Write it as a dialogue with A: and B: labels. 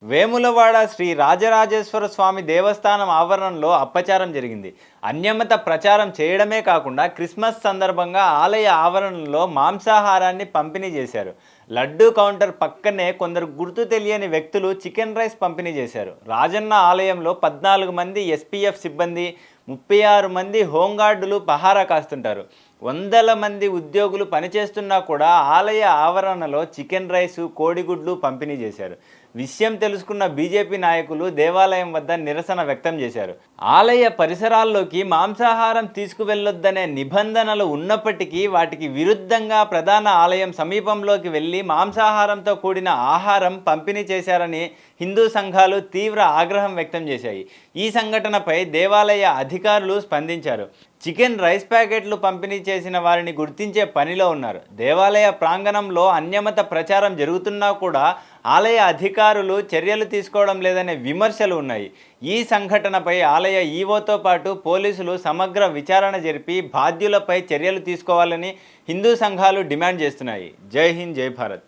A: వేములవాడ శ్రీ రాజరాజేశ్వర స్వామి దేవస్థానం ఆవరణలో అప్పచారం జరిగింది. అన్యమత ప్రచారం చేయడమే కాకుండా క్రిస్మస్ సందర్భంగా ఆలయ ఆవరణలో మాంసాహారాన్ని పంపిణీ చేశారు. లడ్డూ కౌంటర్ పక్కనే కొందరు గుర్తు తెలియని వ్యక్తులు చికెన్ రైస్ పంపిణీ చేశారు. రాజన్న ఆలయంలో 14 మంది ఎస్పీఎఫ్ సిబ్బంది, 36 మంది హోంగార్డులు పహారా కాస్తుంటారు. వందల మంది ఉద్యోగులు పనిచేస్తున్నా కూడా ఆలయ ఆవరణలో చికెన్ రైసు, కోడిగుడ్లు పంపిణీ చేశారు. విషయం తెలుసుకున్న బీజేపీ నాయకులు దేవాలయం వద్ద నిరసన వ్యక్తం చేశారు. ఆలయ పరిసరాల్లోకి మాంసాహారం తీసుకువెళ్లొద్దనే నిబంధనలు ఉన్నప్పటికీ వాటికి విరుద్ధంగా ప్రధాన ఆలయం సమీపంలోకి వెళ్లి మాంసాహారంతో కూడిన ఆహారం పంపిణీ చేశారని హిందూ సంఘాలు తీవ్ర ఆగ్రహం వ్యక్తం చేశాయి. ఈ సంఘటనపై దేవాలయ అధికారులు స్పందించారు. చికెన్ రైస్ ప్యాకెట్లు పంపిణీ చేసిన వారిని గుర్తించే పనిలో ఉన్నారు. దేవాలయ ప్రాంగణంలో అన్యమత ప్రచారం జరుగుతున్నా కూడా ఆలయ అధికారులు చర్యలు తీసుకోవడం లేదనే విమర్శలు ఉన్నాయి. ఈ సంఘటనపై ఆలయ ఈవోతో పాటు పోలీసులు సమగ్ర విచారణ జరిపి బాధ్యులపై చర్యలు తీసుకోవాలని హిందూ సంఘాలు డిమాండ్ చేస్తున్నాయి. జై హింద్, జై భారత్.